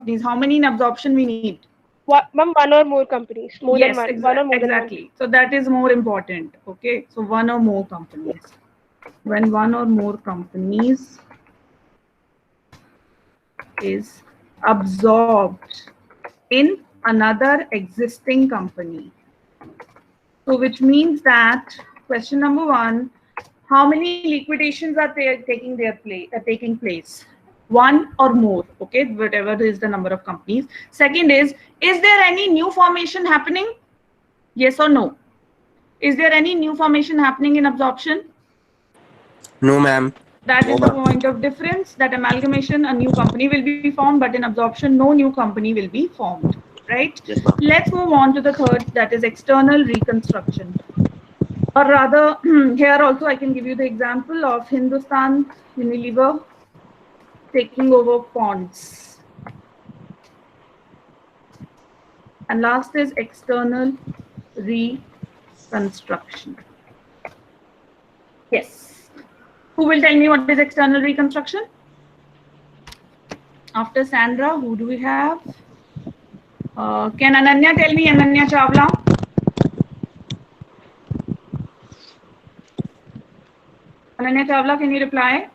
companies. How many in absorption we need? One or more companies. More than Yes, one. One or more than one. exactly. So that is more important. Okay, so one or more companies. When one or more companies is absorbed in another existing company. So which means that question number one, how many liquidations are taking place? One or more, okay, whatever is the number of companies. Second is there any new formation happening? Yes or no? Is there any new formation happening in absorption? No, ma'am. That No, is the ma'am. point of difference, that amalgamation, a new company will be formed, but in absorption, no new company will be formed, right? Yes, ma'am. Let's move on to the third, that is external reconstruction. Or rather, here also I can give you the example of Hindustan Unilever taking over Ponds. And last is external reconstruction. Yes. Who will tell me what is external reconstruction? After Sandra, who do we have? Can Ananya tell me? Ananya Chawla? Ananya Chawla, can you reply?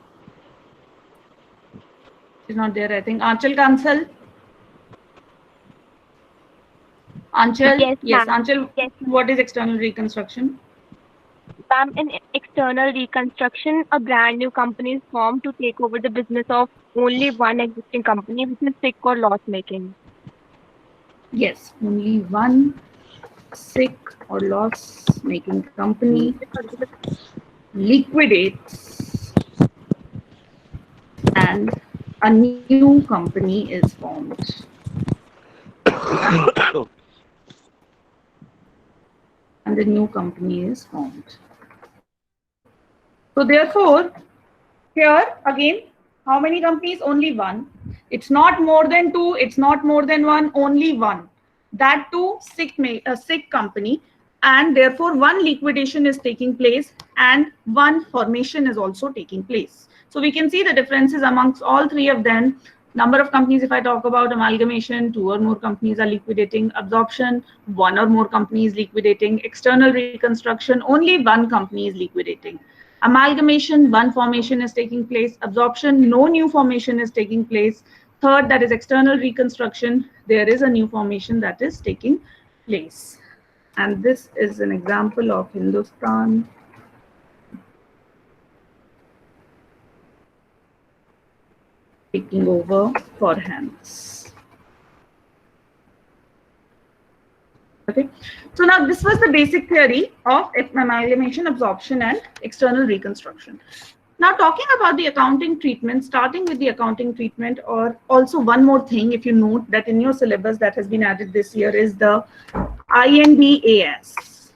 She's not there, I think. Aanchal Kansal? Aanchal? Yes, Yes, ma'am. Aanchal, Yes, ma'am. what is external reconstruction? Ma'am, in external reconstruction, a brand new company is formed to take over the business of only one existing company, which is sick or loss making. Yes, only one sick or loss making company liquidates and a new company is formed. And the new company is formed. So therefore, here again, how many companies? Only one. It's not more than two. It's not more than one. Only one. That too a sick company, and therefore one liquidation is taking place and one formation is also taking place. So we can see the differences amongst all three of them. Number of companies, if I talk about amalgamation, two or more companies are liquidating. Absorption, one or more companies liquidating. External reconstruction, only one company is liquidating. Amalgamation, one formation is taking place. Absorption, no new formation is taking place. Third, that is external reconstruction, there is a new formation that is taking place. And this is an example of Hindustan taking over for hands. Okay, so now this was the basic theory of amalgamation, absorption, and external reconstruction. Now talking about the accounting treatment, starting with the accounting treatment, or also one more thing, if you note that in your syllabus that has been added this year is the IND-AS.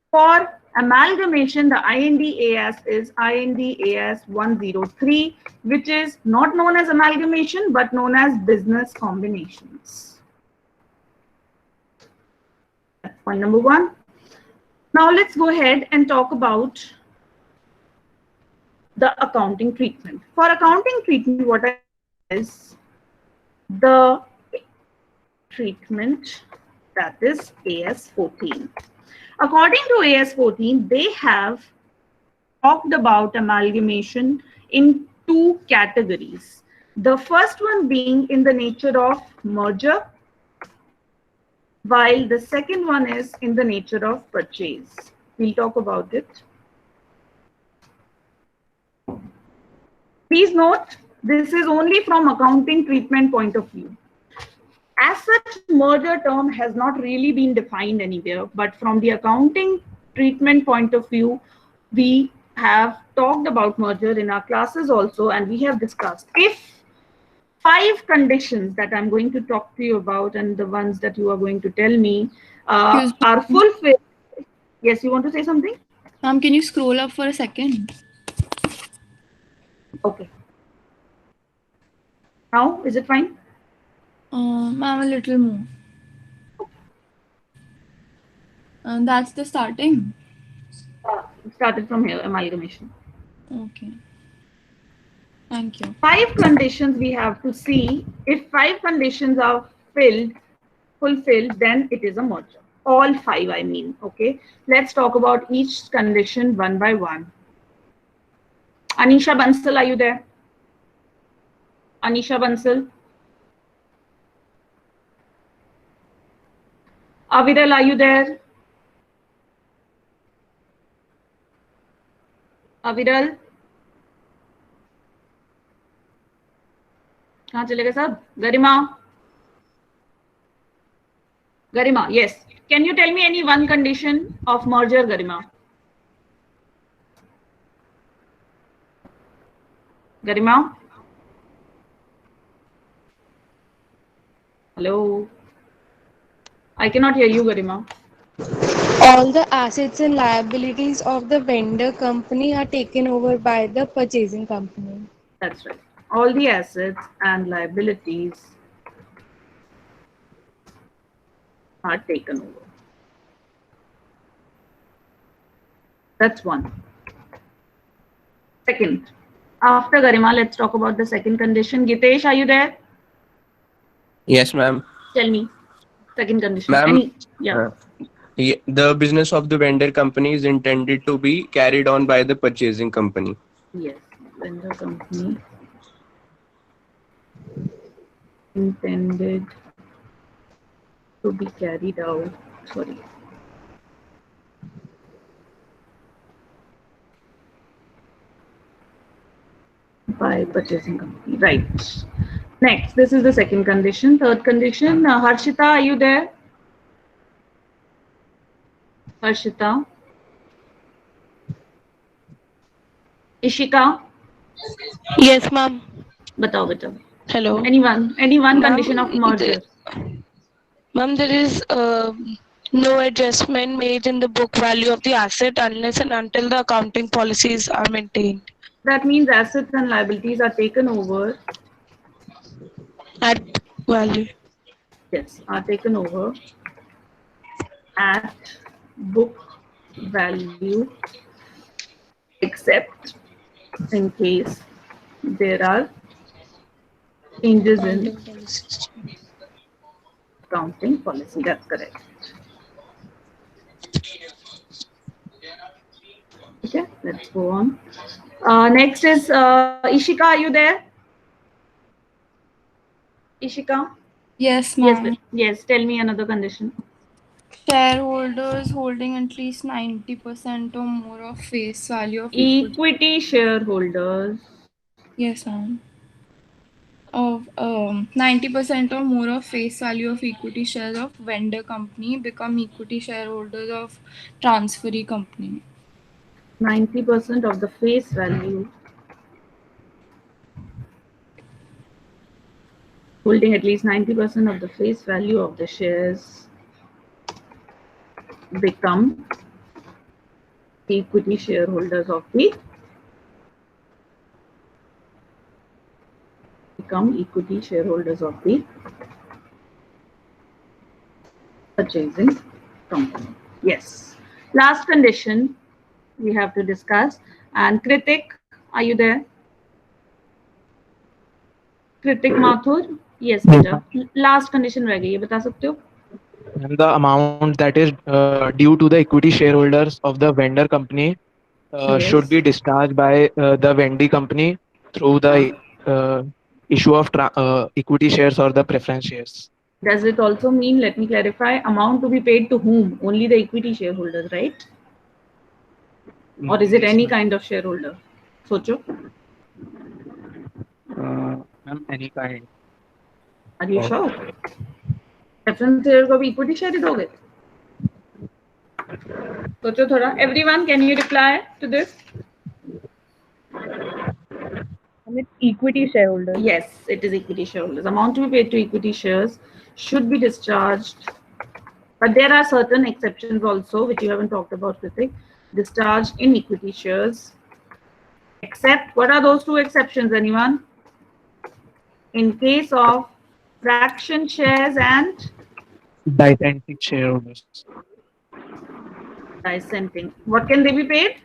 For amalgamation, the IND-AS is IND-AS 103, which is not known as amalgamation, but known as business combinations. That's point number one. Now let's go ahead and talk about the accounting treatment. For accounting treatment, what I is the treatment that is AS14. According to AS14, they have talked about amalgamation in two categories. The first one being in the nature of merger, while the second one is in the nature of purchase. We'll talk about it. Please note, this is only from accounting treatment point of view. As such, merger term has not really been defined anywhere, but from the accounting treatment point of view, we have talked about merger in our classes also, and we have discussed if 5 conditions that I'm going to talk to you about and the ones that you are going to tell me are fulfilled. Yes, you want to say something? Ma'am, can you scroll up for a second? Okay. Now, is it fine? Ma'am, a little more. That's the starting. Started from here, amalgamation. Okay. Thank you. 5 conditions we have to see. If 5 conditions are fulfilled, then it is a merger. All 5, I mean. Okay. Let's talk about each condition one by one. Anisha Bansal, are you there? Anisha Bansal. Aviral, are you there? Aviral? कहाँ चले गए सब? गरिमा? Garima, yes. Can you tell me any one condition of merger, Garima? Garima? Hello? I cannot hear you, Garima. All the assets and liabilities of the vendor company are taken over by the purchasing company. That's right. All the assets and liabilities are taken over. That's one. Second, after Garima, let's talk about the second condition. Gitesh, are you there? Yes, ma'am. Tell me. Second condition. Ma'am, Yeah. The business of the vendor company is intended to be carried on by the purchasing company. Yes. Vendor company intended to be carried out. Sorry. By purchasing company. Right. Next, this is the second condition. Third condition, Harshita, are you there? Harshita? Ishika? Yes, ma'am. Batao, batao. Hello. Any one Ma'am, condition of merger. Ma'am, there is no adjustment made in the book value of the asset unless and until the accounting policies are maintained That means assets and liabilities are taken over. at value. Yes, are taken over at book value, except in case there are changes in accounting policy. That's correct. Okay, let's go on. Next is Ishika. Are you there? Ishika? Yes, ma'am. Yes. Tell me another condition. Shareholders holding at least 90% or more of face value of Equity shareholders. Yes, ma'am. Of 90% or more of face value of equity shares of vendor company become equity shareholders of transferee company. 90% of the face value, holding at least 90% of the face value of the shares, become equity shareholders of the purchasing company. Yes. Last condition we have to discuss. And Kritik, are you there? Kritik Mathur? Yes, beta. Last condition रह गई है, बता सकते हो? And the amount that is due to the equity shareholders of the vendor company should be discharged by the vendee company through the issue of equity shares or the preference shares. Does it also mean, let me clarify, amount to be paid to whom? Only the equity shareholders, right? Or is it any kind of shareholder? Socho. Any kind. Are you sure? Preference share को भी equity share ही दोगे? सोचो थोड़ा. Everyone, can you reply to this? With equity shareholders. Yes, it is equity shareholders. Amount to be paid to equity shares should be discharged. But there are certain exceptions also, which you haven't talked about, Kritik. Discharged in equity shares. Except, what are those two exceptions, anyone? In case of fraction shares and Dissenting shareholders. dissenting. What can they be paid?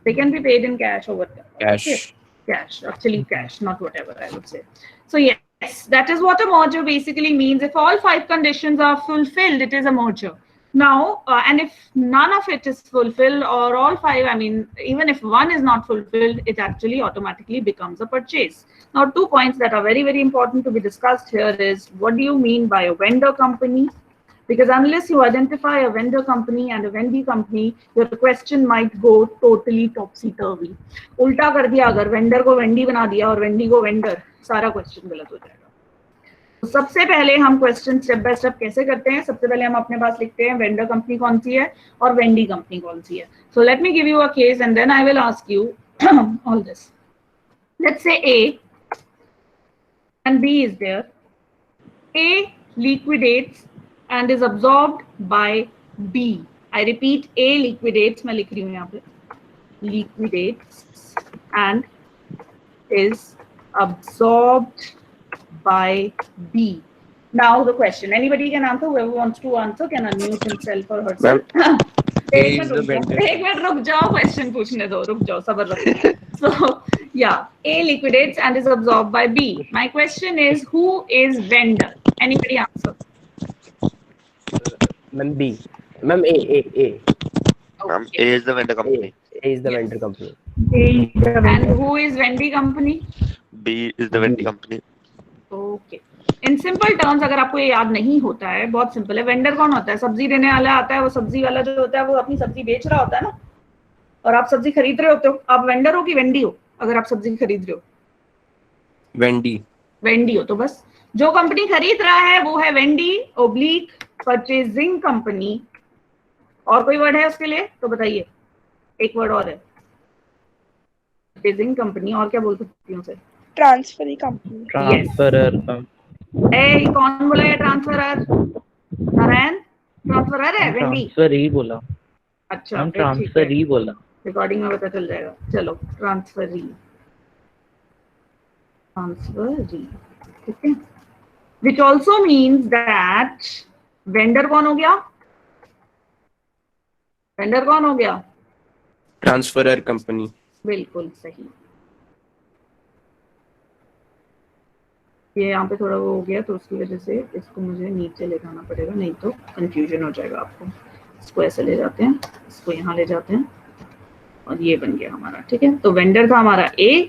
They can be paid in cash or whatever. Cash. Okay. Cash, actually cash, not whatever I would say. So yes, that is what a merger basically means. If all 5 conditions are fulfilled, it is a merger. Now, and if none of it is fulfilled or all 5, I mean, even if one is not fulfilled, it actually automatically becomes a purchase. Now, 2 points that are very, very important to be discussed here is, what do you mean by a vendor company? Because unless you identify a vendor company and a vendee company, your question might go totally topsy-turvy. उल्टा कर दिया अगर vendor को vendee बना दिया और vendee को vendor, सारा question गलत हो जाएगा. तो सबसे पहले हम क्वेश्चन स्टेप बाय स्टेप कैसे करते हैं. सबसे पहले हम अपने पास लिखते हैं वेंडर कंपनी कौन सी है और वेंडी कंपनी कौन सी है. So let me give you a case and then I will ask you all this. Let's say A and B is there. A liquidates and is absorbed by B. I repeat, A liquidates, मैं लिख रही हूँ यहाँ पे, liquidates and is absorbed by B. Now the question, anybody can answer, whoever wants to answer can unmute himself or herself. एक minute रुक जाओ, question पूछने दो, रुक जाओ, सबर रखो. So yeah, A liquidates and is absorbed by B. My question is, who is vendor? Anybody answer? Ma'am B. Ma'am A. Ma'am, A is the vendor company. A is the vendor company. And who is vendee company? B is the vendor company. Okay. In simple terms, अगर आपको ये याद नहीं होता है, बहुत simple है. Vendor कौन होता है? सब्जी देने वाला आता है. वो सब्जी वाला जो होता है वो अपनी सब्जी बेच रहा होता है ना, और आप सब्जी खरीद रहे होते हो. आप वेंडर हो कि वेंडी हो? अगर आप सब्जी खरीद रहे हो, वेंडी हो. तो बस जो कंपनी खरीद रहा है वो है वेंडी ओब्लिक परचेजिंग कंपनी. और कोई वर्ड है उसके लिए तो बताइए. एक वर्ड और है, परचेजिंग कंपनी. और क्या बोल सकती हूँ उसे? Transferee company. ट्रांसफरर. ए कौन बोला है ट्रांसफरर? नारायण ट्रांसफरर है वेंडी? ट्रांसफर ही बोला. अच्छा, हम ट्रांसफर ही बोला. रिकॉर्डिंग में पता चल जाएगा. चलो, ट्रांसफरी, ठीक है. Which also means that vendor कौन हो गया? वेंडर कौन हो गया? Transferor company. बिल्कुल सही. ये यहाँ पे थोड़ा वो हो गया तो उसकी वजह से इसको मुझे नीचे ले जाना पड़ेगा, नहीं तो कंफ्यूजन हो जाएगा आपको. इसको ऐसे ले जाते हैं, इसको यहाँ ले जाते हैं, और ये बन गया हमारा. ठीक है. तो वेंडर था हमारा A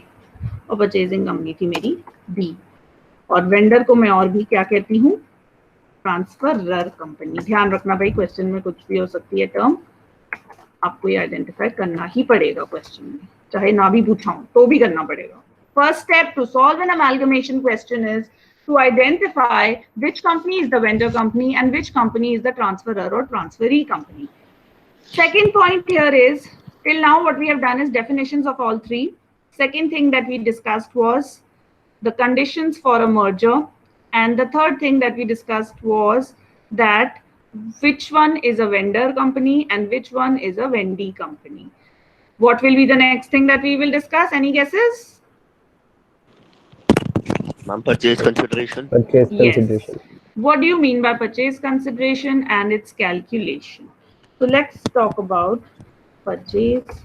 और परचेजिंग कंपनी थी मेरी B. और वेंडर को मैं और भी क्या कहती हूँ? Transferor company. ध्यान रखना भाई, क्वेश्चन में कुछ भी हो सकती है टर्म, आपको ये आइडेंटिफाई करना ही पड़ेगा क्वेश्चन में, चाहे ना भी पूछाऊं तो भी करना पड़ेगा. First step to solve an amalgamation question is to identify which company is the vendor company and which company is the transferor or transferee company. Second point here is, till now what we have done is definitions of all three. Second thing that we discussed was the conditions for a merger, and the third thing that we discussed was that which one is a vendor company and which one is a vendee company. What will be the next thing that we will discuss? Any guesses? Ma'am, purchase consideration. Purchase Yes. consideration. What do you mean by purchase consideration and its calculation? So let's talk about purchase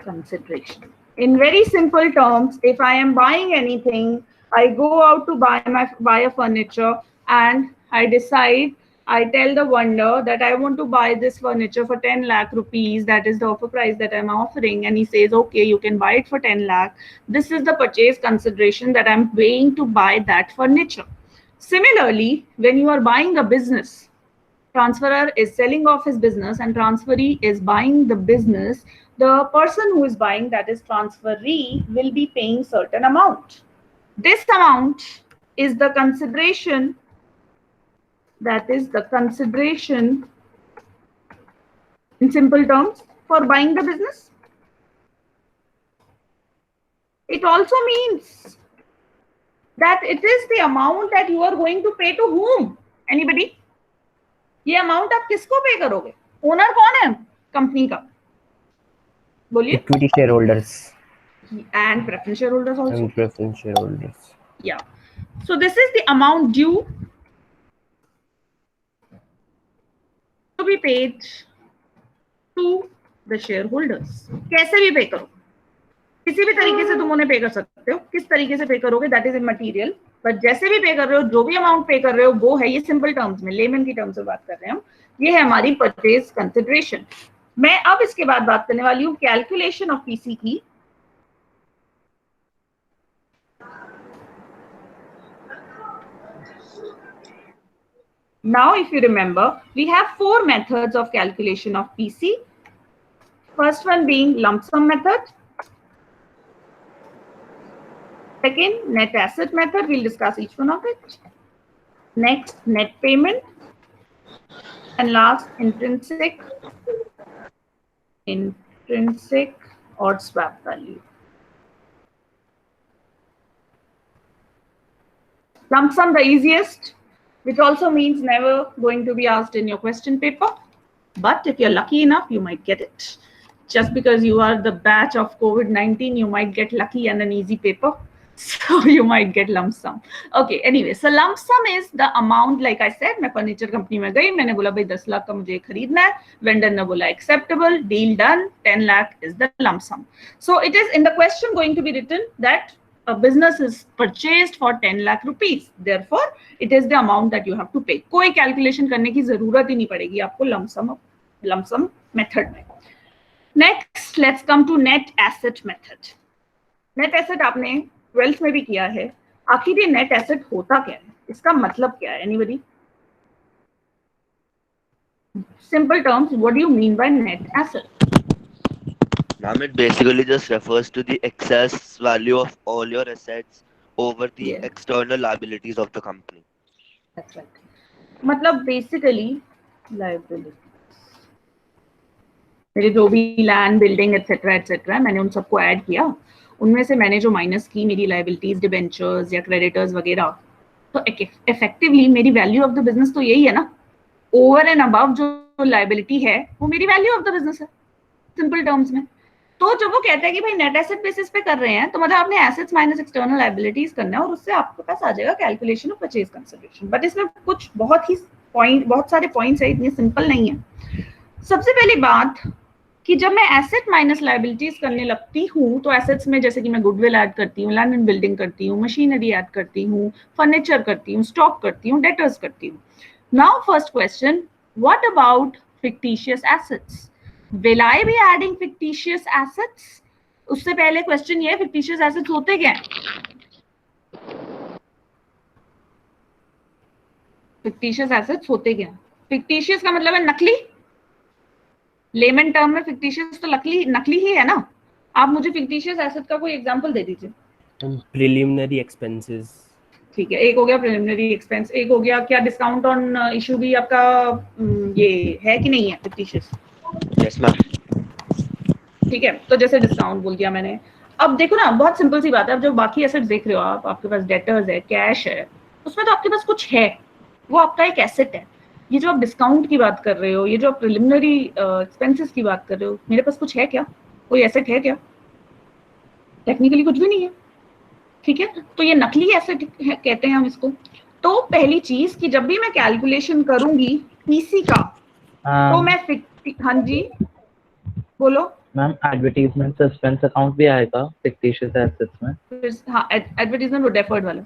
consideration. In very simple terms, if I am buying anything, I go out to buy a furniture, and I decide, I tell the vendor that I want to buy this furniture for 10 lakh rupees. That is the offer price that I'm offering. And he says, okay, you can buy it for 10 lakh. This is the purchase consideration that I'm paying to buy that furniture. Similarly, when you are buying a business, transferor is selling off his business and transferee is buying the business. The person who is buying, that is transferee, will be paying certain amount. This amount is the consideration, that is the consideration in simple terms for buying the business. It also means that it is the amount that you are going to pay to whom? Anybody? ये amount आप किसको पे करोगे? Owner कौन है company का? बोलिए. Equity shareholders. And preference shareholders also. And preference shareholders. Yeah. So this is the amount due to be paid to the shareholders. कैसे भी पे करो, किसी भी तरीके से तुम उन्हें पे कर सकते हो, किस तरीके से पे करोगे दैट इज इमटीरियल, बट जैसे भी पे कर रहे हो, जो भी अमाउंट पे कर रहे हो वो है, ये सिंपल टर्म्स में, लेमन की टर्म्स में बात कर रहे हैं हम, ये है हमारी परचेज कंसिडरेशन। मैं अब इसके बाद बात करने वाली हूँ कैलकुलेशन ऑफ पीसी की। Now, if you remember, we have 4 methods of calculation of PC. First one being lump sum method. Second, net asset method. We'll discuss each one of it. Next, net payment. And last, intrinsic or swap value. Lump sum, the easiest, which also means never going to be asked in your question paper. But if you're lucky enough, you might get it. Just because you are the batch of COVID-19, you might get lucky and an easy paper. So you might get lump sum. Okay, anyway, so lump sum is the amount, like I said, मैं furniture company में गई, मैंने बोला भाई 10 लाख का मुझे खरीदना है, vendor ने बोला acceptable, deal done, 10 lakh is the lump sum. So it is in the question going to be written that a business is purchased for 10 lakh rupees. Therefore, it is the amount that you have to pay. कोई calculation करने की जरूरत ही नहीं पड़ेगी आपको lump sum method में. Next, let's come to net asset method. Net asset आपने 12th में भी किया है. आखिर ये net asset होता क्या है? इसका मतलब क्या है? Anybody? Simple terms, what do you mean by net asset? Ma'am, it basically just refers to the excess value of all your assets over the external liabilities of the company. That's right. मतलब basically liabilities. मेरे जो भी land, building etcetera etcetera मैंने उन सबको add किया, उनमें से मैंने जो माइनस की मेरी लायबिलिटीज, डिबेंचर्स या क्रेडिटर्स वगैरह, तो इफेक्टिवली मेरी वैल्यू ऑफ द बिजनेस तो यही है ना. ओवर एंड अबव जो लायबिलिटी है वो मेरी वैल्यू ऑफ द बिजनेस है, सिंपल टर्म्स में. तो जब वो कहता है कि भाई नेट एसेट बेसिस पे कर रहे हैं, तो मतलब आपने एसेट्स माइनस एक्सटर्नल लायबिलिटीज करना है और उससे आपके पास आ जाएगा calculation of purchase consideration. But इसमें कुछ बहुत सारे पॉइंट्स है, इतने सिंपल नहीं है. सबसे पहली बात कि जब मैं एसेट माइनस लायबिलिटीज करने लगती हूँ, तो एसेट्स में जैसे कि मैं गुडविल ऐड करती हूँ, लैंड एंड बिल्डिंग करती हूँ, मशीनरी ऐड करती हूँ, फर्नीचर करती हूँ, स्टॉक करती हूँ, डेटर्स करती हूँ. Now first question, what about fictitious assets? Will I be adding fictitious assets? उससे पहले क्वेश्चन ये, fictitious assets होते क्या हैं? Fictitious assets होते क्या हैं? Fictitious का मतलब है नकली. लेमन टर्म में fictitious तो नकली ही है ना. आप मुझे fictitious asset का कोई एग्जांपल दे दीजिए. Preliminary expenses. ठीक है, एक हो गया प्रिलिमिनरी एक्सपेंस, एक हो गया क्या डिस्काउंट ऑन इशू भी आपका ये है कि नहीं है fictitious? Yes, ma'am. ठीक है, तो जैसे डिस्काउंट बोल दिया मैंने. अब देखो ना, बहुत सिंपल सी बात है. अब जो बाकी एसेट्स देख रहे हो आप, आपके पास डेटर्स है, कैश है, उसमें तो आपके पास कुछ है, वो आपका एक एसेट है. ये जो आप डिस्काउंट की बात कर रहे हो, ये जो आप प्रिलिमिनरी एक्सपेंसेस की बात कर रहे हो, मेरे पास कुछ है क्या? कोई एसेट है क्या? टेक्निकली कुछ भी नहीं है. ठीक है, तो ये नकली एसेट कहते हैं हम इसको. तो पहली चीज कि जब भी मैं कैलकुलेशन करूंगी पीसी का, तो मैं हाँ जी बोलो मैम. एडवर्टाइजमेंट सस्पेंस अकाउंट भी आएगा फिक्टिशियस एसेट्स में? हाँ, एडवर्टाइजमेंट वो डेफर्ड वाला.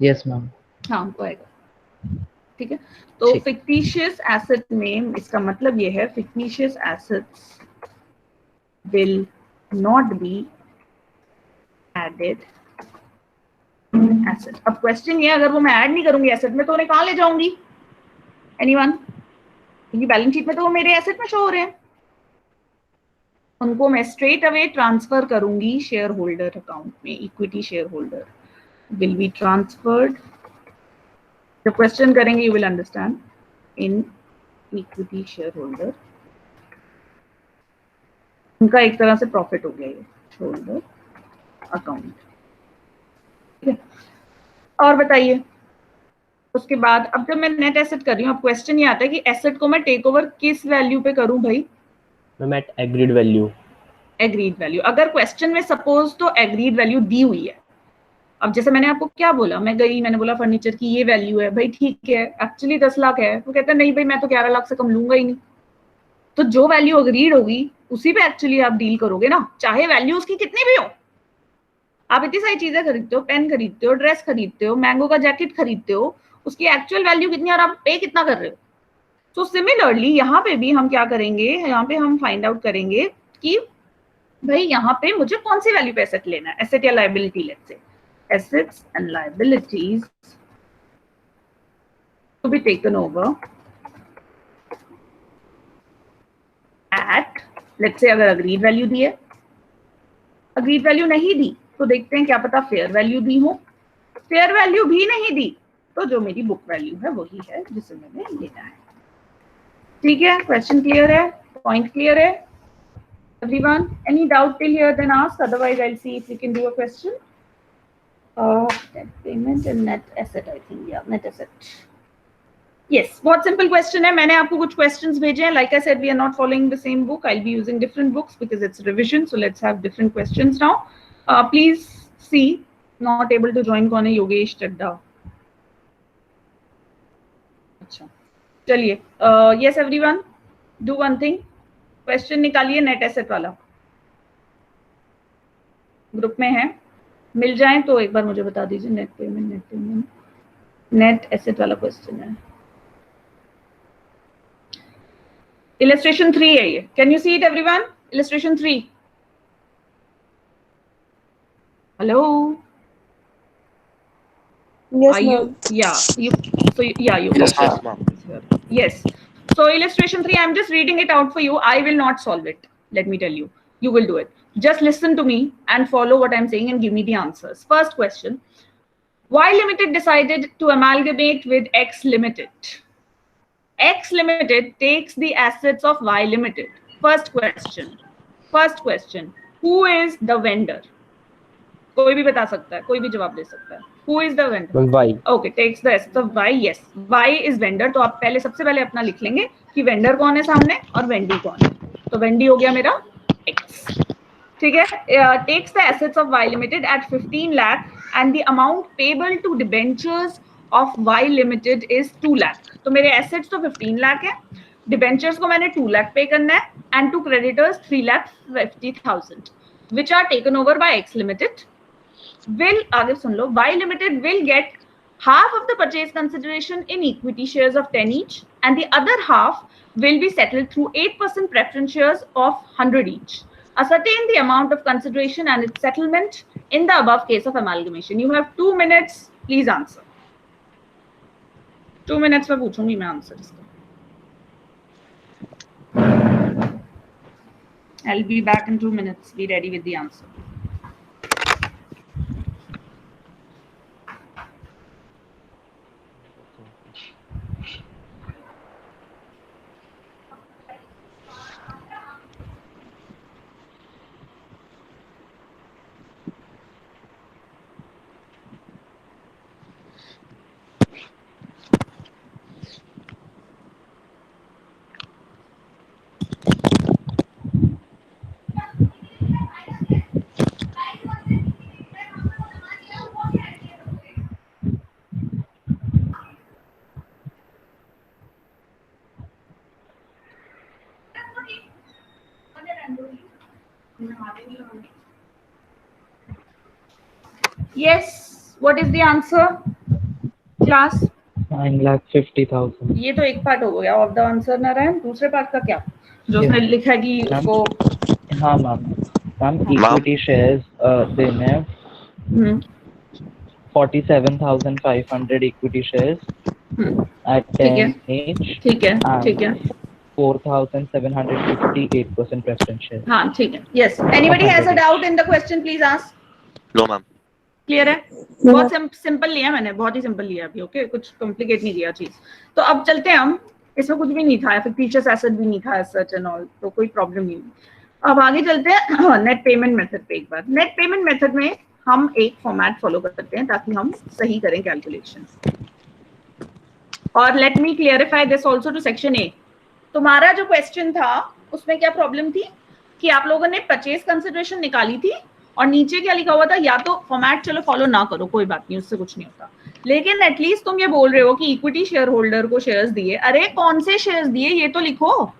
Yes ma'am. हाँ, वो आएगा. ठीक है, तो फिक्टिशियस एसेट में इसका मतलब ये है, fictitious assets will not be added asset. अब क्वेश्चन ये, अगर वो मैं ऐड नहीं करूंगी एसेट में, तो उन्हें कहाँ ले जाऊंगी? एनीवन? क्योंकि बैलेंस शीट में तो वो मेरे एसेट में शो हो रहे हैं. उनको मैं स्ट्रेट अवे ट्रांसफर करूंगी शेयर होल्डर अकाउंट में. Equity share holder will be transferred. जब क्वेश्चन करेंगे you will understand. In equity share holder, उनका एक तरह से प्रॉफिट हो गया ये होल्डर अकाउंट. ठीक है, और बताइए. उसके बाद अब जब मैं नेट एसेट कर रही हूँ, अब क्वेश्चन ये आता है कि एसेट को मैं टेक ओवर किस वैल्यू पे करूं भाई? Ma'am at agreed value. Agreed value. अगर क्वेश्चन में सपोज तो एग्रीड वैल्यू दी हुई है. अब जैसे मैंने आपको क्या बोला, मैंने बोला फर्नीचर की ये वैल्यू है भाई, ठीक है, एक्चुअली 10 लाख है. वो कहता है नहीं भाई, मैं तो 11 लाख से कम लूंगा ही नहीं. तो जो वैल्यू अग्रीड होगी उसी पे एक्चुअली आप डील करोगे ना, चाहे वैल्यू उसकी कितनी भी हो। आप इतनी सारी चीजें खरीदते हो, पेन खरीदते हो, ड्रेस खरीदते हो, मैंगो का जैकेट खरीदते हो, उसकी एक्चुअल वैल्यू कितनी और आप पे कितना कर रहे हो। सो सिमिलरली यहाँ पे भी हम क्या करेंगे, यहाँ पे हम फाइंड आउट करेंगे कि भाई यहाँ पे मुझे कौन सी वैल्यू पे एसेट लेना है, एसेट या liability. Let's say assets and liabilities to be taken over at, let's say अगर अग्रीड वैल्यू दी है, अग्रीड वैल्यू नहीं दी तो देखते हैं क्या पता फेयर वैल्यू दी हो, फेयर वैल्यू भी नहीं दी तो जो मेरी बुक वैल्यू है वही है जिसे मैंने लेना है। ठीक है, क्वेश्चन क्लियर है, पॉइंट क्लियर है everyone? Any doubt till here then ask, otherwise I'll see if we can do a question. Net payment and net asset, I think, yeah, net asset. Yes, बहुत simple question है, मैंने आपको कुछ questions भेजे हैं। Like I said, we are not following the same book, I'll be using different books because it's revision, so let's have different questions now. Please see, not able to join कौन है, योगेश चड्डा। अच्छा चलिए, yes everyone, do one thing, question निकालिए net asset वाला, group में है, मिल जाए तो एक बार मुझे बता दीजिए। नेट पेमेंट नेट एसेट वाला क्वेश्चन है, इलस्ट्रेशन 3 है ये। Can you see it everyone? Illustration 3, hello, Yes, you, ma'am. Yes. So illustration 3, I'm just reading it out for you. I will not solve it. Let me tell you. You will do it. Just listen to me and follow what I'm saying and give me the answers. First question. Y Limited decided to amalgamate with X Limited. X Limited takes the assets of Y Limited. First question. Who is the vendor? कोई भी बता सकता है, कोई भी जवाब दे सकता है। Who is the vendor? Y. Okay, takes the assets of Y. Yes, Y is vendor. तो आप सबसे पहले अपना लिख लेंगे कि वेंडर कौन है सामने और वेंडी कौन है। तो वेंडी हो गया मेरा X, ठीक है। Takes the assets of Y Limited at 15 lakh and the amount payable to debentures of Y Limited is 2 lakh. तो मेरे assets तो 15 लाख है, debentures को मैंने 2 लाख पे करना है and to creditors 3,50,000 which are taken over by X Limited. Will, आगे सुन लो, Y Limited will get half of the purchase consideration in equity shares of 10 each and the other half will be settled through 8% preference shares of 100 each. Ascertain the amount of consideration and its settlement in the above case of amalgamation. You have 2 minutes, please answer. 2 minutes में पूछूंगी मैं answer इसका। I'll be back in 2 minutes. Be ready with the answer. Yes, what is the answer? Class? 9,50,000. ये तो एक part हो गया of the answer Narayan, दूसरे पार्ट का क्या जो उसने लिखा है कि वो। हाँ मैम इक्विटी शेयर्स देने 47,500 इक्विटी शेयर्स at 10 each. ठीक है 4,750 preference shares. हाँ ठीक है। Yes. Anybody has a doubt in the question? Please ask. No ma'am. Clear है? बहुत सिंपल लिया मैंने, बहुत ही सिंपल लिया अभी। ओके, कुछ कॉम्प्लिकेट नहीं किया चीज। तो अब चलते हैं हम, इसमें कुछ भी नहीं था, फिक्टिशियस एसेट भी नहीं था सच एंड ऑल, तो कोई प्रॉब्लम नहीं। अब आगे चलते हैं नेट पेमेंट मेथड पे। एक बार नेट पेमेंट मेथड में हम एक फॉर्मेट फॉलो करते हैं ताकि हम सही करें कैलकुलेशन। और let me clarify this also to section A. तुम्हारा जो क्वेश्चन था उसमें क्या प्रॉब्लम थी कि आप लोगों ने परचेज कंसिडरेशन निकाली थी और नीचे क्या लिखा हुआ था, या तो फॉर्मेट चलो फॉलो ना करो कोई बात नहीं, उससे कुछ नहीं होता, लेकिन एटलीस्ट तुम ये बोल रहे हो कि इक्विटी शेयर होल्डर को शेयर्स दिए। अरे कौन से शेयर्स दिए ये तो लिखो,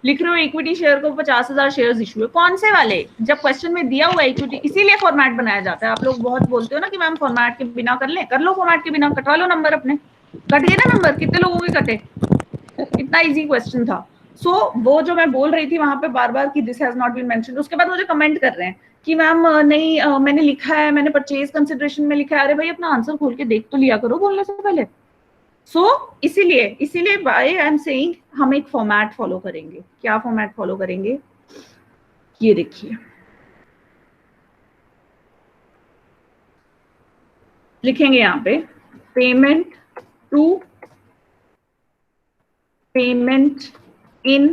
लिख रहे हो इक्विटी शेयर को 50,000 शेयर्स इशू है, कौन से वाले? जब क्वेश्चन में दिया हुआ इक्विटी, इसीलिए फॉर्मेट बनाया जाता है। आप लोग बहुत बोलते हो ना कि मैम फॉर्मेट के बिना कर ले, कर लो फॉर्मेट के बिना, कटवा लो नंबर अपने। कट गए ना नंबर, कितने लोगों के कटे? इतना इजी क्वेश्चन था। वो जो मैं बोल रही थी वहां पे बार बार कि this has not been mentioned, उसके बाद मुझे कमेंट कर रहे हैं कि मैम नहीं मैंने लिखा है, मैंने परचेज कंसिडरेशन में लिखा है। अरे भाई अपना आंसर खोल के देख तो लिया करो बोलने से पहले। इसीलिए आई एम सेइंग हम एक फॉर्मेट फॉलो करेंगे। क्या फॉर्मेट फॉलो करेंगे? ये देखिए, लिखेंगे यहाँ पे payment to payment in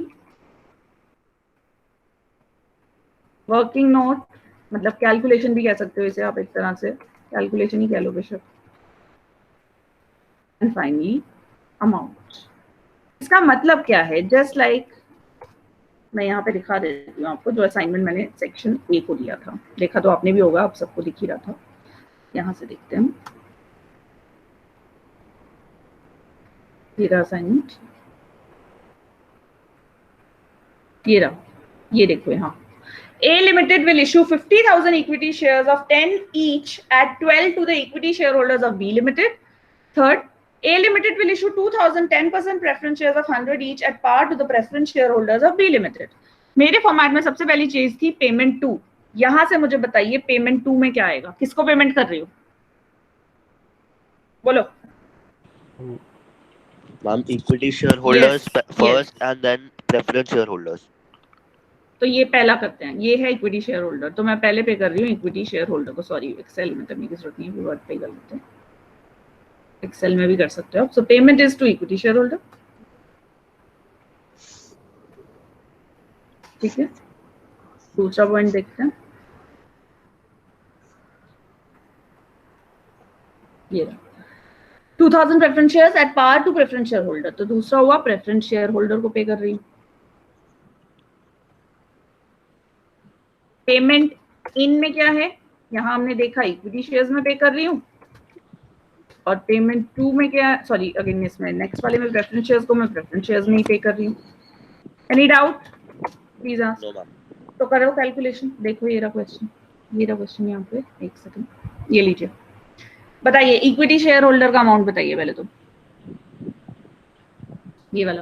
working note, मतलब कैलकुलेशन भी कह सकते हो इसे आप, एक तरह से कैलकुलेशन ही कह लो बेशक। And finally amount. इसका मतलब क्या है? जस्ट लाइक मैं यहाँ पे दिखा देती हूँ आपको, जो असाइनमेंट मैंने सेक्शन ए को दिया था, देखा तो आपने भी होगा, आप सबको दिख ही रहा था। यहाँ से देखते हैं, ये रहा असाइनमेंट, ये रहा, ये देखो यहाँ। A Limited will issue 50,000 equity shares of 10 each at 12 to the equity shareholders of B Limited. Third, A Limited will issue 2,000 10% preference shares of 100 each at par to the preference shareholders of B Limited. मेरे format में सबसे पहली चीज थी payment to. यहां से मुझे बताइए पेमेंट टू में क्या आएगा, किसको पेमेंट कर रही हो? बोलो। Ma'am equity share holders first and then preference share holders. तो ये पहला करते हैं, ये है इक्विटी शेयर होल्डर, तो मैं पहले पे कर रही हूँ इक्विटी शेयर होल्डर को। सॉरी, एक्सेल में करने की जरूरत नहीं है, वर्ड पे कर लेते हैं, एक्सेल में भी कर सकते हो आप। So payment is to equity share holder, ठीक है। दूसरा पॉइंट देखते हैं, ये 2000 preference shares at par to preference share holder, तो दूसरा हुआ प्रेफरेंस शेयर होल्डर को पे कर रही हूँ। पेमेंट इन में क्या है? यहाँ हमने देखा इक्विटी शेयर्स में पे कर रही हूँ, और पेमेंट टू में क्या है? सॉरी अगेन, इसमें नेक्स्ट वाले में प्रेफरेंस शेयर्स को मैं प्रेफरेंस शेयर्स में ही पे कर रही हूँ। Any doubt please ask. तो करो कैलकुलेशन। देखो ये रहा क्वेश्चन, ये रहा क्वेश्चन यहाँ पे, एक सेकंड, ये लीजिए। बताइए इक्विटी शेयर होल्डर का अमाउंट बताइए पहले तो, ये वाला।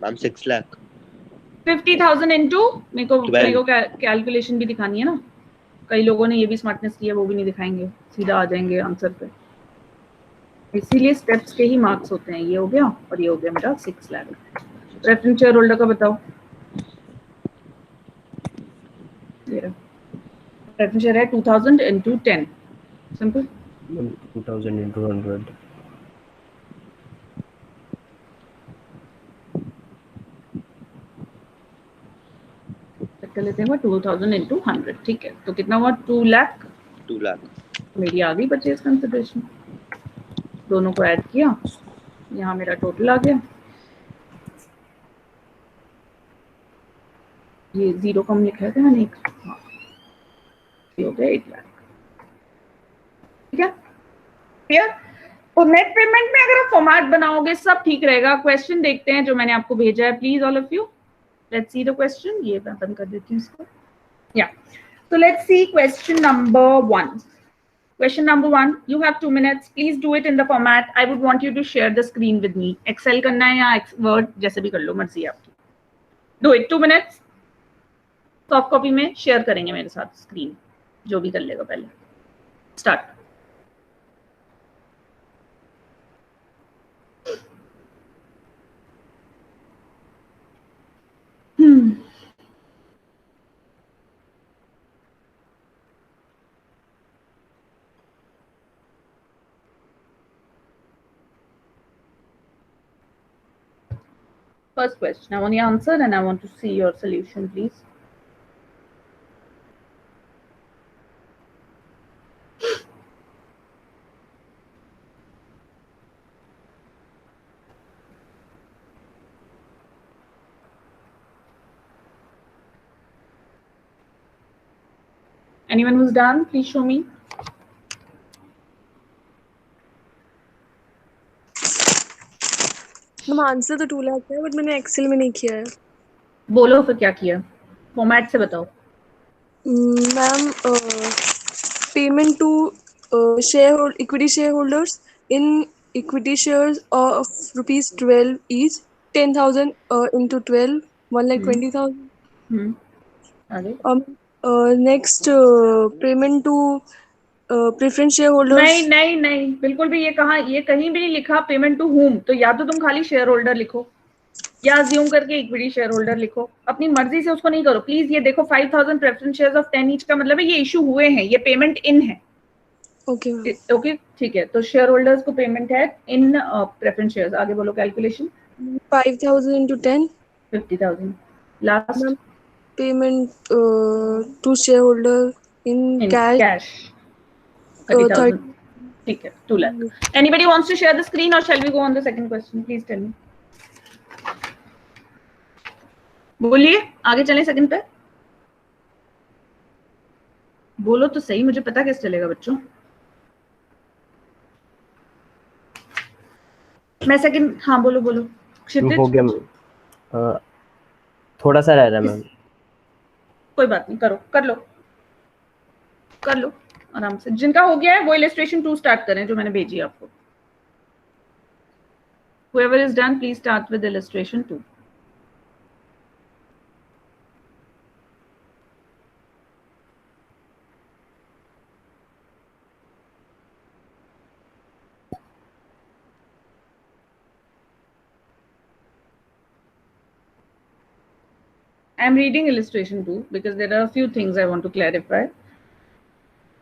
मैम 6 लाख। 50,000 इंटू, मेरे को कैलकुलेशन भी दिखानी है ना। कई लोगों ने ये भी स्मार्टनेस किया, वो भी नहीं दिखाएंगे, सीधा आ जाएंगे आंसर पे। इसीलिए स्टेप्स के ही मार्क्स होते हैं। ये हो गया और ये हो गया मेरा 6 लाख। प्रेफरेंस शेयर होल्डर का बताओ। प्रेफरेंस शेयर है 2000 इंटू 10, सिंपल। 2000 into 100। कर लेते हैं 2000 इंटू 100, ठीक है। तो कितना हुआ? 2 लाख। 2 लाख मेरी आ गई परचेज कंसिडरेशन, दोनों को ऐड किया, यहाँ मेरा टोटल आ गया। ये जीरो कम लिखा था मैंने एक, हाँ, ये हो गया 8 लाख, ठीक है। क्लियर? तो नेट पेमेंट में अगर आप फॉर्मेट बनाओगे सब ठीक रहेगा। क्वेश्चन देखते हैं जो मैंने आपको भेजा है, please all of you let's see the question. ये मैं बंद कर देती हूँ इसको, या so let's see question number 1. Question number 1, you have 2 minutes, please do it in the format. I would want you to share the screen with me. Excel करना है या Word, जैसे भी कर लो, मर्जी है आपकी। Do it, 2 minutes. Soft copy में शेयर करेंगे मेरे साथ स्क्रीन, जो भी कर लेगा पहले। Start. First question, I want your answer and I want to see your solution, please. Anyone who's done, please show me. Ma'am answer तो 2 लाख है बट मैंने एक्सेल में नहीं किया है। बोलो फिर क्या किया, फॉर्मेट से बताओ। Ma'am payment to share equity share holders in equity shares of ₹12 each 10,000 into 12 1,20,000। आगे next payment to preference share holders. नहीं नहीं नहीं, बिल्कुल भी ये कहीं भी नहीं लिखा पेमेंट टू हुम। तो या तो तुम खाली शेयर होल्डर लिखो या अज्यूम करके इक्विटी शेयर होल्डर लिखो, अपनी मर्जी से उसको नहीं करो प्लीज। ये देखो 5,000 प्रेफरेंस शेयर्स ऑफ 10 ईच का मतलब है ये इशू हुए हैं, ये पेमेंट इन है। ओके ओके ठीक है, तो शेयर होल्डर्स को पेमेंट है इन प्रेफरेंस शेयर्स। आगे बोलो calculation. 5,000 into 10 50,000 last. Payment to share holder in cash cash 30,000 ठीक है, 2 lakh। Anybody wants to share the screen or shall we go on the second question? Please tell me. बोलिए, आगे चलें second पे। बोलो तो सही, मुझे पता कैसे चलेगा बच्चों। मैं सेकंड, हाँ बोलो बोलो क्षितिज। हो गया मैम, थोड़ा सा रह रहा है मैम। कोई बात नहीं, करो कर लो आराम से। जिनका हो गया है वो इलस्ट्रेशन 2 स्टार्ट करें जो मैंने भेजी है आपको। Whoever is done, please start with illustration 2. I am reading illustration 2 because there are a few things I want to clarify.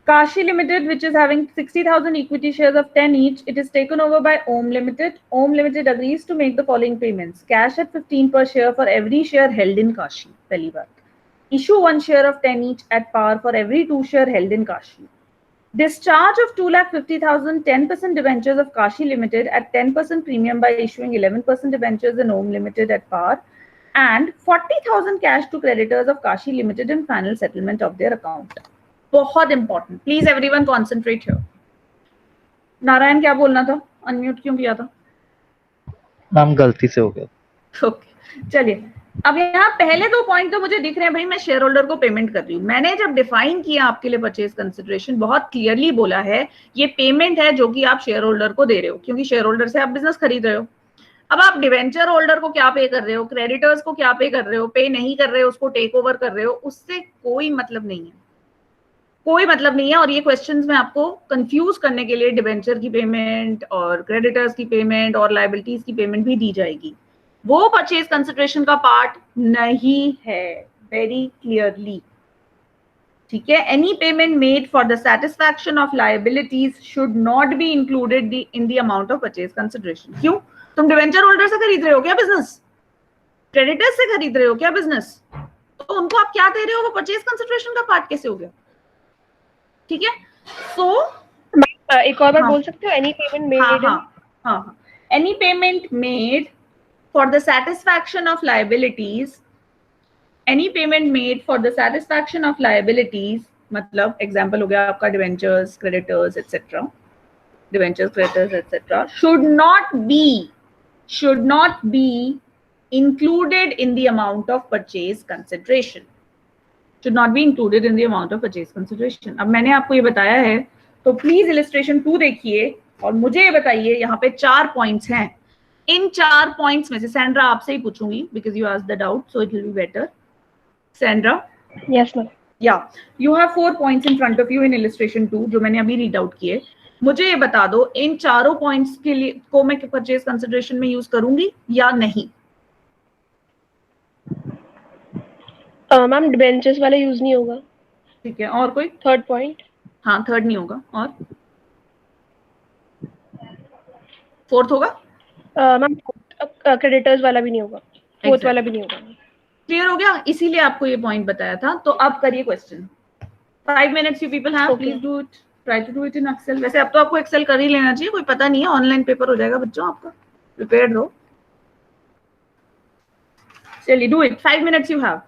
Kashi Limited, which is having 60,000 equity shares of 10 each, it is taken over by Om Limited. Om Limited agrees to make the following payments. Cash at 15 per share for every share held in Kashi. Pehli baat. Issue 1 share of 10 each at par for every 2 share held in Kashi. Discharge of 2,50,000 10% debentures of Kashi Limited at 10% premium by issuing 11% debentures in Om Limited at par, and 40,000 cash to creditors of Kashi Limited in final settlement of their account. बहुत important, please everyone concentrate here. Narayan क्या बोलना था, unmute क्यों किया था? Ma'am गलती से हो गया। ओके चलिए, अब यहाँ पहले 2 पॉइंट तो मुझे दिख रहे हैं भाई, मैं शेयर होल्डर को पेमेंट कर रही हूँ। मैंने जब डिफाइन किया आपके लिए परचेज कंसिडरेशन, बहुत क्लियरली बोला है ये पेमेंट है जो कि आप शेयर होल्डर को दे रहे हो, क्योंकि शेयर होल्डर से आप बिजनेस खरीद रहे हो। अब आप डिवेंचर होल्डर को क्या पे कर रहे हो, क्रेडिटर्स को क्या पे कर रहे हो, पे नहीं कर रहे हो, उसको टेक ओवर कर रहे हो, उससे कोई मतलब नहीं है, कोई मतलब नहीं है। और ये क्वेश्चंस में आपको कंफ्यूज करने के लिए डिवेंचर की पेमेंट और क्रेडिटर्स की पेमेंट और लायबिलिटीज की पेमेंट भी दी जाएगी, वो परचेज कंसिडरेशन का पार्ट नहीं है, वेरी क्लियरली। ठीक है, any payment made for the satisfaction of liabilities should not be included in the amount of purchase consideration. क्यों? तुम डिवेंचर होल्डर से खरीद रहे हो क्या बिजनेस? क्रेडिटर्स से खरीद रहे हो क्या बिजनेस? तो उनको आप क्या दे रहे हो, वो परचेज कंसिडरेशन का पार्ट कैसे हो गया? ठीक है, सो एक और बार बोल सकते हो? एनी पेमेंट मेड हाँ, any payment made for the satisfaction of liabilities, any payment made for the satisfaction of liabilities मतलब एग्जांपल हो गया आपका debentures, creditors etcetera, debentures, creditors etcetera, should not be included in the amount of purchase consideration. Should not be included in the amount of purchase consideration. अब मैंने आपको ये बताया है तो प्लीज इलस्ट्रेशन 2 देखिए और मुझे ये बताइए, यहाँ पे 4 पॉइंट्स हैं। इन 4 पॉइंट्स में से सैंड्रा आपसे ही पूछूंगी because you asked the doubt, so it will be better. Sandra, yes ma'am. Yeah you have 4 points in front of you in illustration 2 जो मैंने अभी रीड आउट किए। मुझे ये बता दो इन चारों पॉइंट्स के लिए को मैं परचेज कंसिडरेशन में यूज करूंगी या नहीं? मैम डिबेंचर्स वाला यूज नहीं होगा। ठीक है, और कोई? Third point? हाँ, थर्ड नहीं होगा, और फोर्थ होगा? मैम क्रेडिटर्स वाला भी नहीं होगा, फोर्थ वाला भी नहीं होगा। क्लियर हो गया, इसीलिए आपको ये पॉइंट बताया था। तो अब करिए question. 5 minutes you people have, please do it, try to do it in Excel। वैसे अब तो आपको एक्सेल कर ही लेना चाहिए, कोई पता नहीं है, ऑनलाइन पेपर हो जाएगा बच्चों आपका, प्रिपेयर्ड रहो। चलिए do it, 5 minutes you have।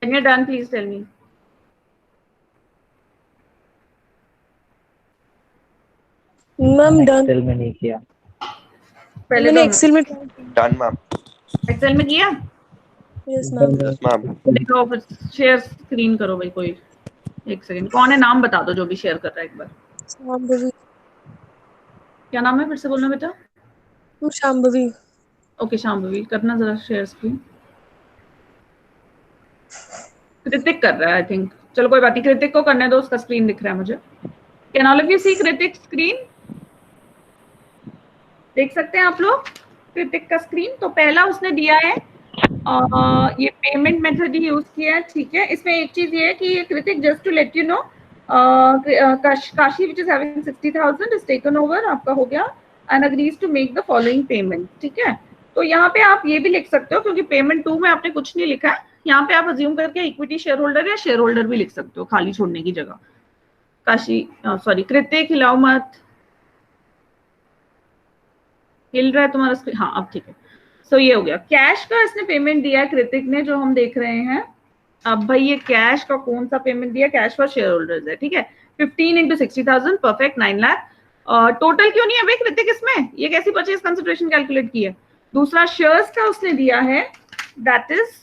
When you're done, please tell me. Ma'am done. Excel में नहीं किया। पहले मैंने तो एक्सेल में Done, ma'am. एक्सेल में किया। Yes ma'am. Yes, ma'am. देखो फिर शेयर स्क्रीन करो भाई कोई। एक सेकंड, कौन है नाम बता दो जो भी शेयर कर रहा है एक बार। शांभवी। क्या नाम है फिर से बोलना बेटा। शांभवी। ओके शांभवी, करना जरा शेयर स्क्रीन। कृतिक कर रहा है आई थिंक। चलो कोई बात नहीं, कृतिक को करने दो, उसका स्क्रीन दिख रहा है मुझे। Can all of you see Kritik screen? देख सकते हैं आप लोग कृतिक का स्क्रीन? तो पहला उसने दिया है ये पेमेंट मेथड ही यूज किया है, ठीक है। इसमें एक चीज ये है कि Kritik, just to let you know, Kashi which is having 60,000 is taken over, आपका हो गया, and agrees to make the following payment, ठीक है। तो यहाँ पे आप ये भी लिख सकते हो, क्योंकि पेमेंट 2 में आपने कुछ नहीं लिखा है, यहाँ पे आप अज्यूम करके इक्विटी शेयर होल्डर या शेयर होल्डर भी लिख सकते हो खाली छोड़ने की जगह। काशी सॉरी कृतिक, हिलाओ मत, हिल रहा है तुम्हारा स्क्रीन? हाँ अब ठीक है। सो ये हो गया, कैश का इसने पेमेंट दिया है कृतिक ने, जो हम देख रहे हैं। अब भाई ये कैश का कौन सा पेमेंट दिया? कैश फॉर शेयर होल्डर्स है, ठीक है। 15 into 60,000, परफेक्ट, 9 लाख। टोटल क्यों नहीं है भाई कृतिक इसमें? ये कैसी परचेज कंसिडरेशन कैलकुलेट की है? दूसरा शेयर्स का उसने दिया है, दैट इज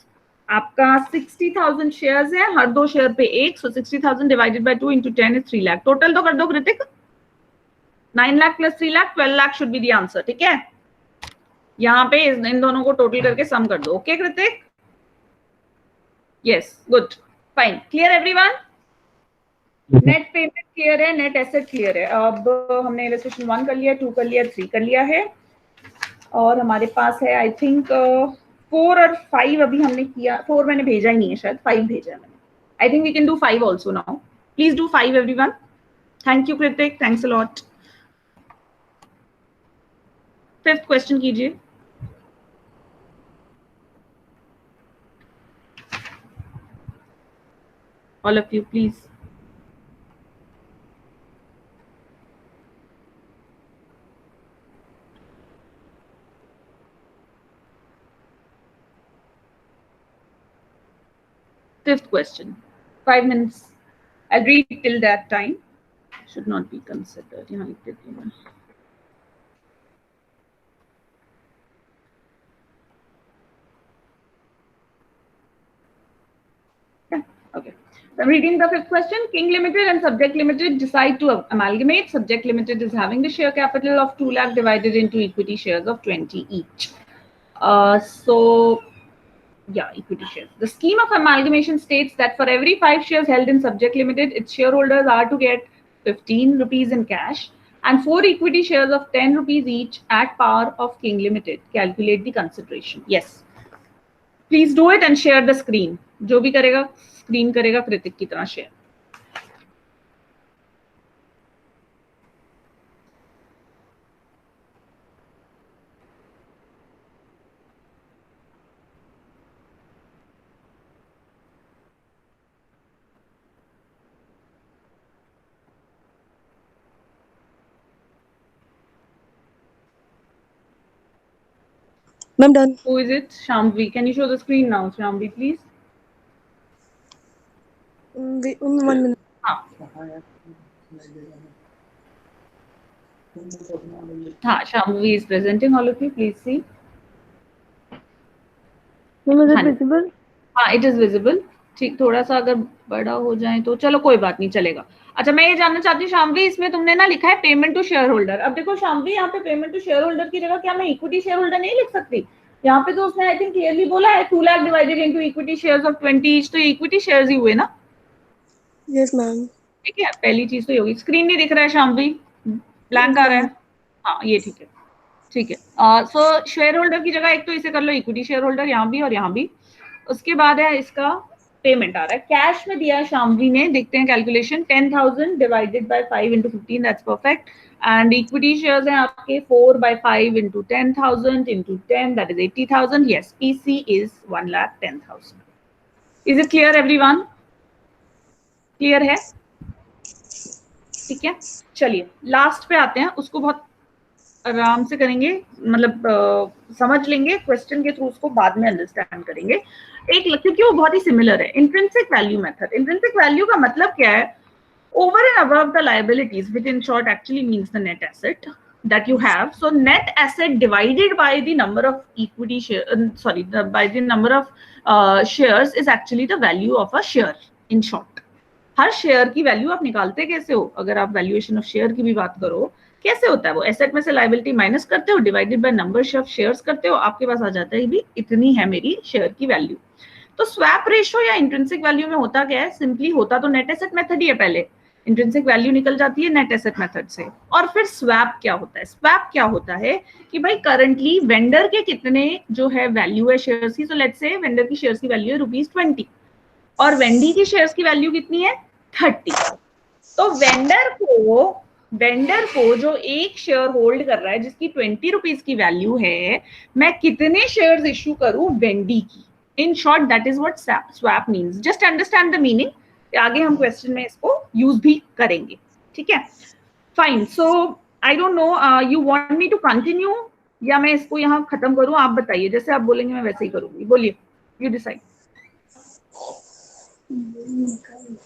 आपका 60,000 शेयर्स है, हर 2 शेयर पे 1, सो 60,000 divided by 2 into 10 is 3 lakh. Total तो कर दो कृतिक, 9 lakh plus 3 lakh, 12 lakh should be the answer, ठीक है। यहाँ पे इन दोनों को टोटल करके सम कर दो। Okay Kritik? Yes, good, fine, clear everyone? Net payment clear है, नेट एसेट क्लियर है। अब हमने इलस्ट्रेशन 1 कर लिया, 2 कर लिया, 3 कर लिया है, और हमारे पास है आई थिंक 4 और 5 अभी हमने किया। 4 मैंने भेजा ही नहीं है शायद, 5 भेजा है मैंने। I think we can do 5 also now. Please do 5 everyone. Thank you Kritik, thanks a lot. 5th question कीजिए। All of you, please. Fifth question. 5 minutes. I'll read till that time. Should not be considered. यहाँ लिख देती हूँ मैं। Okay. So I'm reading the 5th question. King Limited and Subject Limited decide to amalgamate. Subject Limited is having the share capital of 2 lakh divided into equity shares of 20 each. Equity shares. The scheme of amalgamation states that for every 5 shares held in Subject Limited, its shareholders are to get 15 rupees in cash and 4 equity shares of 10 rupees each at par of King Limited. Calculate the consideration. Yes. Please do it and share the screen. जो भी करेगा screen करेगा कृतिक की तरह share. Ma'am done. Who is it? Shambhavi. Can you show the screen now, Shambhavi, please? 1 minute. हाँ, Shambhavi is presenting. All of you, please see. Ma'am, is it visible? हाँ, it is visible. ठीक, थोड़ा सा अगर बड़ा हो जाए तो चलो कोई बात नहीं, चलेगा। अच्छा, मैं ये जानना चाहती हूँ शाम्भवी, इसमें तुमने ना लिखा है पेमेंट टू शेयर होल्डर। अब देखो शाम्भवी, यहाँ पे पेमेंट टू शेयर होल्डर की जगह क्या मैं इक्विटी शेयर होल्डर नहीं लिख सकती? यहाँ पे तो उसने आई थिंक क्लियरली बोला है 2 lakh divided into equity shares of 20 each, तो इक्विटी शेयर्स ही हुए ना? Yes ma'am. ठीक है, पहली चीज तो ये होगी। स्क्रीन नहीं दिख रहा है शाम्भवी, ब्लैंक आ रहा है। हाँ, ये ठीक है, ठीक है। सो शेयर होल्डर की जगह एक तो इसे कर लो इक्विटी शेयर होल्डर, यहाँ भी और यहाँ भी। उसके बाद है इसका पेमेंट आ रहा है, कैश में दिया है शाम्भवी ने। देखते हैं calculation. 10,000 divided by 5 into 15, that's perfect. And equity shares हैं आपके 4 by 5 into 10,000 into 10, that is 80,000। Yes, PC is 1,10,000। Is it clear everyone? Clear है? ठीक है, चलिए लास्ट पे आते हैं। उसको बहुत आराम से करेंगे, मतलब समझ लेंगे क्वेश्चन के थ्रू, उसको बाद में अंडरस्टैंड करेंगे। एक, क्योंकि वो बहुत ही सिमिलर है। Intrinsic value method, intrinsic value का मतलब क्या है? Over and above the liabilities, which in short actually means the net asset that you have. So net asset divided by the number of equity share, by the number of shares is actually the value of a share. In short, her share की value आप निकालते कैसे हो? अगर आप valuation of share की भी बात करो, कैसे होता है वो? एसेट में से लायबिलिटी माइनस करते हो, divided by number of shares करते हो, आपके पास आ जाता है भी इतनी है मेरी शेयर की वैल्यू। तो स्वैप रेशियो या इंट्रिंसिक वैल्यू में होता क्या है? सिंपली होता तो नेट एसेट मेथड ही है, पहले इंट्रिंसिक वैल्यू निकल जाती है नेट एसेट मेथड से। और फिर स्वैप क्या होता है? स्वैप क्या होता है कि भाई करंटली वेंडर के कितने जो है वैल्यू है शेयर्स की, सो लेट्स से वेंडर की शेयर्स की वैल्यू है ₹20 और वेंडी की शेयर्स की वैल्यू कितनी है? 30। तो वेंडर को जो एक शेयर होल्ड कर रहा है जिसकी ₹20 की वैल्यू है, मैं कितने शेयर्स इश्यू करूं वेंडी की? In short that is what swap means. Just understand the meaning, आगे हम क्वेश्चन में इसको यूज भी करेंगे, ठीक है? Fine. So I don't know, you want me to continue या मैं इसको यहाँ खत्म करूं? आप बताइए, जैसे आप बोलेंगे मैं वैसे ही करूंगी। बोलिए, यू डिसाइड।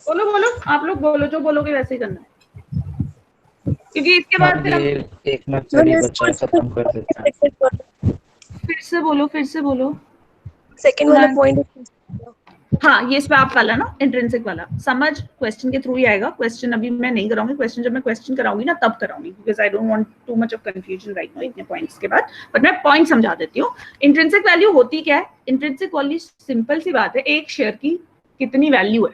बोलो बोलो, आप लोग बोलो, जो बोलोगे वैसे ही करना है, क्योंकि इसके बाद फिर एक मेथड ही बचा है, खत्म कर देते हैं। फिर से बोलो सेकंड वाला पॉइंट। हाँ, ये स्वैप वाला ना, इंट्रिंसिक वाला, समझ क्वेश्चन के थ्रू ही आएगा। क्वेश्चन अभी मैं नहीं कराऊंगी, क्वेश्चन जब मैं क्वेश्चन कराऊंगी ना तब कराऊंगी, because I don't want too much of confusion right now इतने पॉइंट्स के बाद। बट मैं पॉइंट समझा देती हूँ। इंट्रिंसिक वैल्यू होती क्या है? इंट्रिंसिक वैल्यू सिंपल सी बात है, एक शेयर की कितनी वैल्यू है।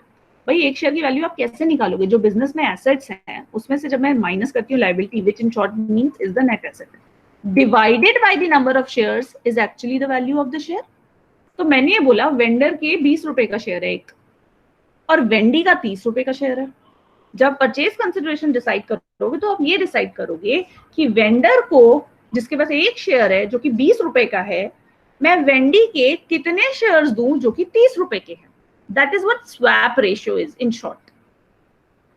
भाई एक शेयर की वैल्यू आप कैसे निकालोगे? जो बिजनेस में एसेट्स हैं उसमें से जब मैं माइनस करती हूँ liability, which in short means is the net asset, divided by the number of shares is actually the value of the share. तो मैंने ये बोला वेंडर के ₹20 का शेयर है एक, और वेंडी का ₹30 का शेयर है। जब परचेज कंसिडरेशन डिसाइड करोगे तो आप ये डिसाइड करोगे कि वेंडर को, जिसके पास एक शेयर है जो कि ₹20 का है, मैं वेंडी के कितने शेयर्स दूं जो कि ₹30 के हैं। That is what swap ratio is in short.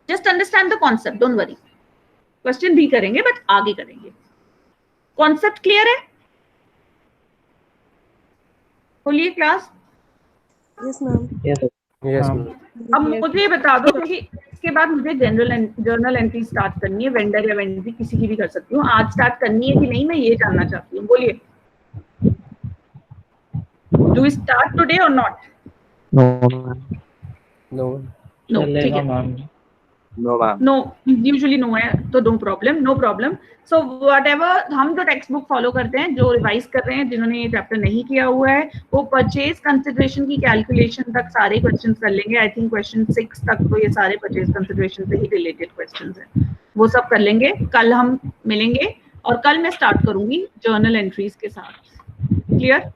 Just understand the concept, don't worry. Question भी करेंगे बट आगे करेंगे। कॉन्सेप्ट क्लियर है? बोलिए class. Yes ma'am. Yes ma'am. अब मुझे ये बता दो, क्योंकि इसके बाद मुझे जर्नल एंट्री स्टार्ट करनी है, वेंडर या वेंडरी किसी की भी कर सकती हूँ। आज स्टार्ट करनी है कि नहीं, मैं ये जानना चाहती हूँ। बोलिए, डू वी स्टार्ट टुडे और नॉट? नो, ठीक है। मैम। नो, यूजुअली नो है तो नो प्रॉब्लम। सो व्हाटएवर हम जो टेक्स्ट बुक फॉलो करते हैं, जो रिवाइज कर रहे हैं, जिन्होंने ये चैप्टर नहीं किया हुआ है, वो परचेज कंसिडरेशन की कैलकुलेशन तक सारे क्वेश्चंस कर लेंगे। आई थिंक क्वेश्चन 6 तक तो ये सारे परचेज कंसिडरेशन से ही रिलेटेड क्वेश्चंस हैं, वो सब कर लेंगे। कल हम मिलेंगे और कल मैं स्टार्ट करूंगी जर्नल एंट्रीज के साथ। क्लियर?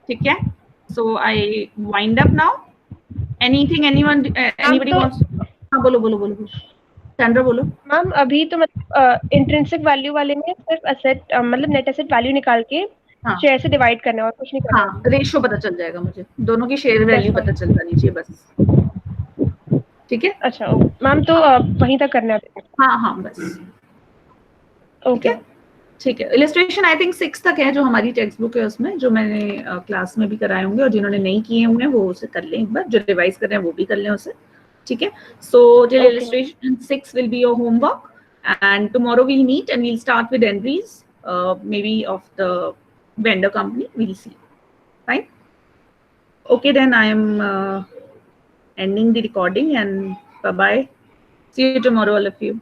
ठीक है। So I wind up now. Anything, anyone, anybody wants? हाँ बोलो सैंड्रा बोलो। मैम अभी तो मतलब इंट्रिंसिक वैल्यू वाले में सिर्फ एसेट मतलब नेट एसेट वैल्यू निकाल के शेयर से डिवाइड करना है और कुछ नहीं करना। हाँ, रेशियो पता चल जाएगा मुझे, दोनों की शेयर वैल्यू पता चल जानी चाहिए बस। ठीक है। अच्छा मैम, तो वहीं तक करना है। हाँ बस। ओके, ठीक है। इलस्ट्रेशन आई थिंक 6 तक है जो हमारी टेक्स्ट बुक है, उसमें जो मैंने क्लास में भी कराए होंगे, और जिन्होंने नहीं किए हुए हैं वो उसे कर लें एक बार, जो रिवाइज कर रहे हैं वो भी कर लें उसे। ठीक है। सो illustration 6 will be your homework, and tomorrow we'll meet and we'll start with entries, maybe of the vendor company. We'll see. Fine. Okay, then I am ending the recording, and bye bye. See you tomorrow, all of you.